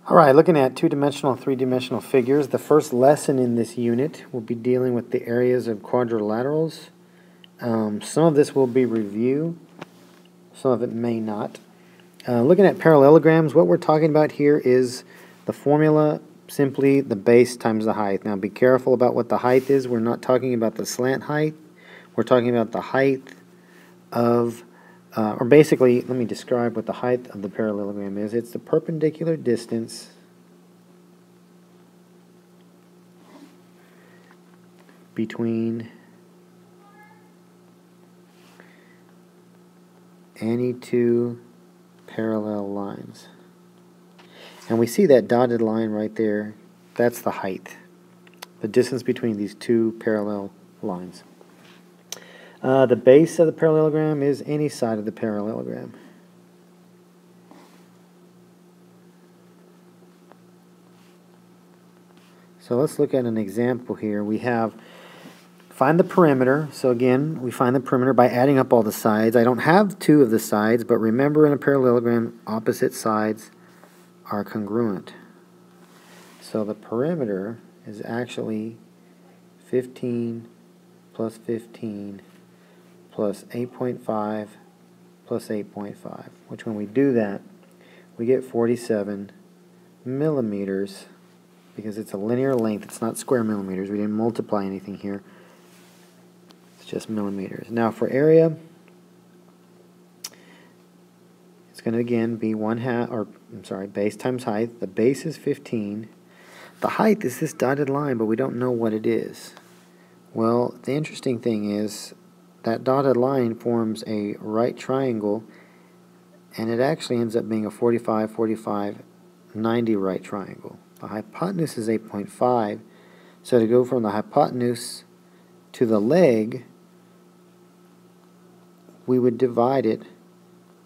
Alright, looking at two-dimensional and three-dimensional figures, the first lesson in this unit will be dealing with the areas of quadrilaterals. Some of this will be review, some of it may not. Looking at parallelograms, what we're talking about here is the formula, simply the base times the height. Now be careful about what the height is. We're not talking about the slant height. We're talking about the height of or basically, let me describe what the height of the parallelogram is. It's the perpendicular distance between any two parallel lines. And we see that dotted line right there. That's the height, the distance between these two parallel lines. The base of the parallelogram is any side of the parallelogram. So let's look at an example here. We have find the perimeter. So again, we find the perimeter by adding up all the sides. I don't have two of the sides, but remember in a parallelogram, opposite sides are congruent. So the perimeter is actually 15 plus 15 plus 8.5 plus 8.5, which when we do that, we get 47 millimeters, because it's a linear length, it's not square millimeters. We didn't multiply anything here. It's just millimeters. Now for area, it's going to again be base times height. The base is 15. The height is this dotted line, but we don't know what it is. Well, the interesting thing is that dotted line forms a right triangle, and it actually ends up being a 45, 45, 90 right triangle. The hypotenuse is 8.5, so to go from the hypotenuse to the leg, we would divide it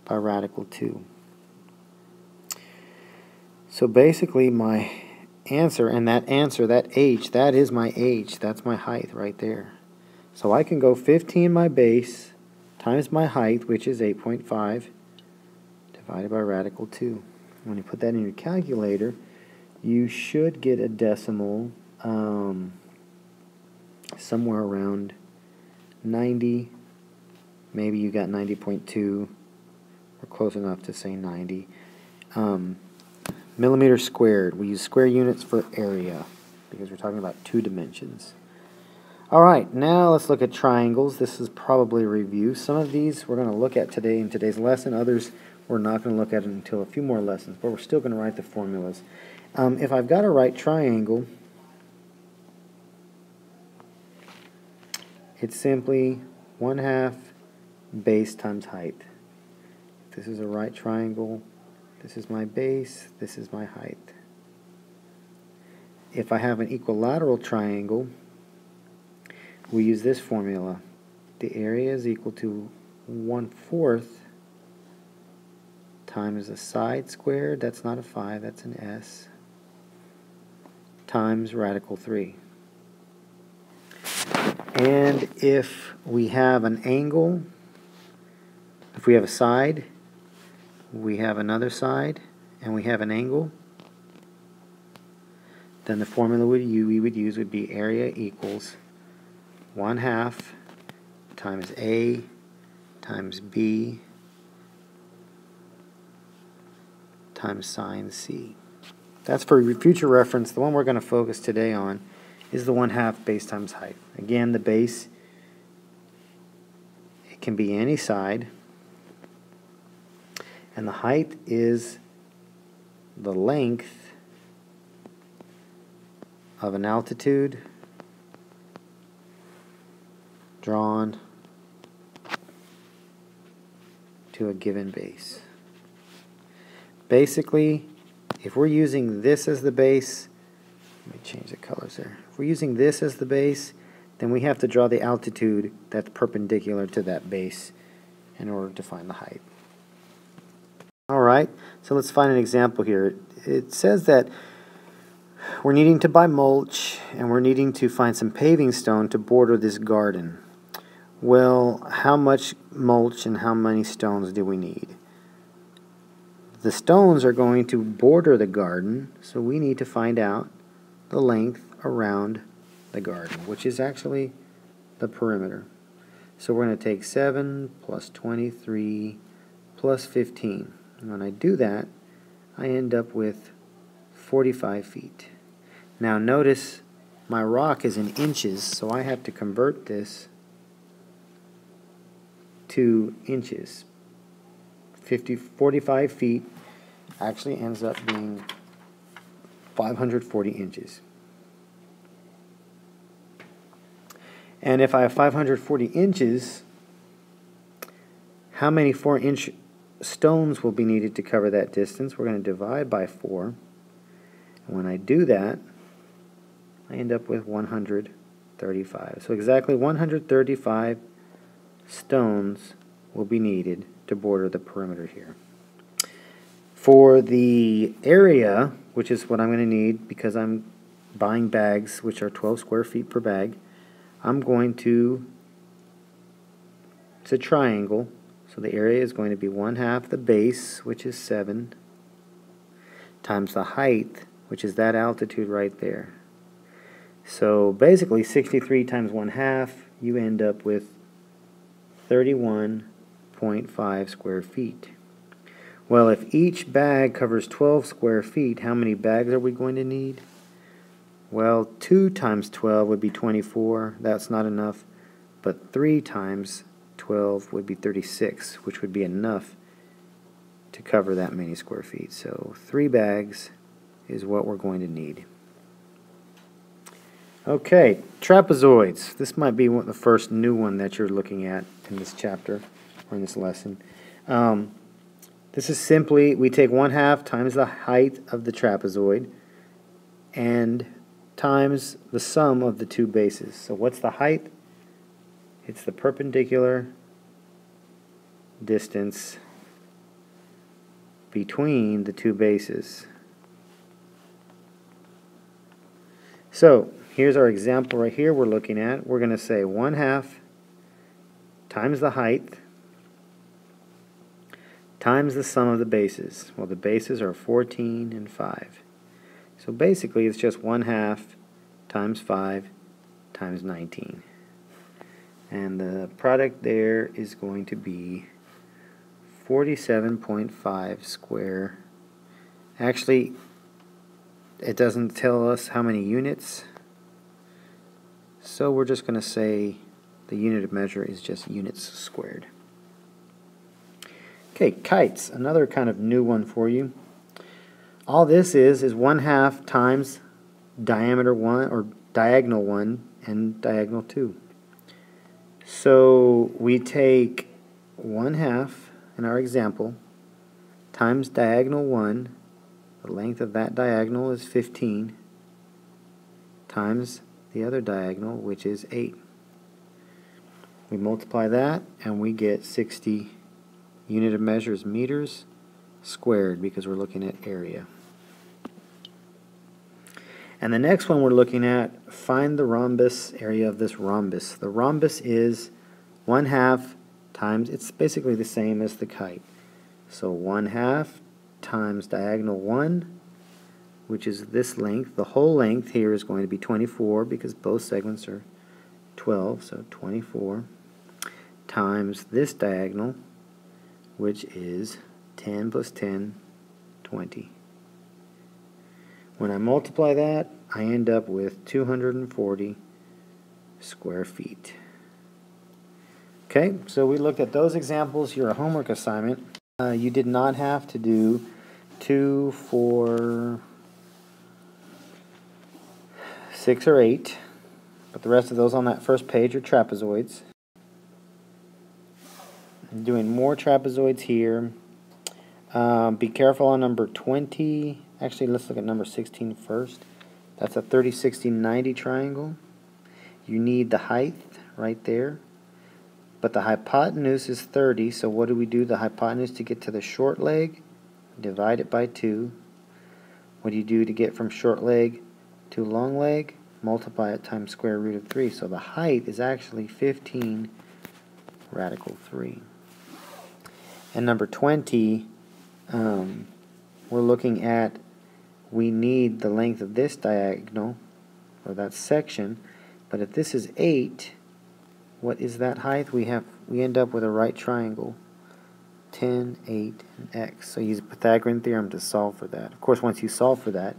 by radical 2. So basically my answer, that h, that is my h, that's my height right there. So I can go 15 my base times my height, which is 8.5, divided by radical 2. When you put that in your calculator, you should get a decimal somewhere around 90. Maybe you got 90.2. We're close enough to say 90. Millimeters squared. We use square units for area because we're talking about two dimensions. Alright, now let's look at triangles. This is probably a review. Some of these we're going to look at today in today's lesson. Others we're not going to look at until a few more lessons, but we're still going to write the formulas. If I've got a right triangle, it's simply 1/2 base times height. This is a right triangle. This is my base. This is my height. If I have an equilateral triangle, we use this formula. The area is equal to 1/4 times the side squared, that's not a 5, that's an S, times radical 3. And if we have an angle, if we have a side, we have another side, and we have an angle, then the formula we would use would be area equals 1/2 times A times B times sine C. That's for future reference. The one we're going to focus today on is the 1/2 base times height. Again, the base, it can be any side, and the height is the length of an altitude drawn to a given base. Basically, if we're using this as the base, let me change the colors there. If we're using this as the base, then we have to draw the altitude that's perpendicular to that base in order to find the height. Alright, so let's find an example here. It says that we're needing to buy mulch and we're needing to find some paving stone to border this garden. Well, how much mulch and how many stones do we need? The stones are going to border the garden, so we need to find out the length around the garden, which is actually the perimeter. So we're going to take 7 plus 23 plus 15. And when I do that, I end up with 45 feet. Now notice my rock is in inches, so I have to convert this to inches. 45 feet actually ends up being 540 inches. And if I have 540 inches, how many 4-inch stones will be needed to cover that distance? We're going to divide by 4. And when I do that, I end up with 135. So exactly 135 stones will be needed to border the perimeter here. For the area, which is what I'm going to need because I'm buying bags which are 12 square feet per bag, I'm going to, it's a triangle, so the area is going to be 1/2 the base, which is 7, times the height, which is that altitude right there. So basically 63 times 1/2, you end up with 31.5 square feet. Well, if each bag covers 12 square feet, how many bags are we going to need? Well, 2 times 12 would be 24. That's not enough. But 3 times 12 would be 36, which would be enough to cover that many square feet. So 3 bags is what we're going to need. Okay, trapezoids. This might be the first new one that you're looking at in this chapter or in this lesson. This is simply, we take 1/2 times the height of the trapezoid and times the sum of the 2 bases. So what's the height? It's the perpendicular distance between the 2 bases. So here's our example right here we're looking at. We're going to say 1/2 times the height times the sum of the bases. Well, the bases are 14 and 5. So basically it's just 1/2 times 5 times 19. And the product there is going to be 47.5 square. Actually, it doesn't tell us how many units, so we're just going to say the unit of measure is just units squared. Okay, kites, another kind of new one for you. All this is 1/2 times diameter 1, or diagonal 1, and diagonal 2. So we take 1/2 in our example times diagonal 1, the length of that diagonal is 15, times the other diagonal, which is 8. We multiply that and we get 60. Unit of measure is meters squared because we're looking at area. And the next one we're looking at, find the rhombus area of this rhombus. The rhombus is 1/2 times, it's basically the same as the kite. So 1/2 times diagonal 1, which is this length. The whole length here is going to be 24 because both segments are 12, so 24 times this diagonal, which is 10 plus 10, 20. When I multiply that, I end up with 240 square feet. Okay, so we looked at those examples. Your homework assignment. You did not have to do 2, 4, 6, or 8, but the rest of those on that first page are trapezoids. I'm doing more trapezoids here. Be careful on number 20. Actually, let's look at number 16 first. That's a 30, 60, 90 triangle. You need the height right there. But the hypotenuse is 30, so what do we do? The hypotenuse to get to the short leg, divide it by 2. What do you do to get from short leg to long leg? Multiply it times square root of 3. So the height is actually 15 radical 3. And number 20, we're looking at, we need the length of this diagonal, or that section, but if this is 8, what is that height? We end up with a right triangle, 10, 8, and x. So use Pythagorean theorem to solve for that. Of course, once you solve for that,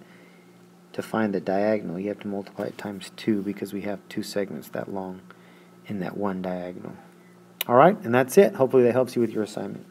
to find the diagonal, you have to multiply it times 2 because we have 2 segments that long in that one diagonal. Alright, and that's it. Hopefully that helps you with your assignment.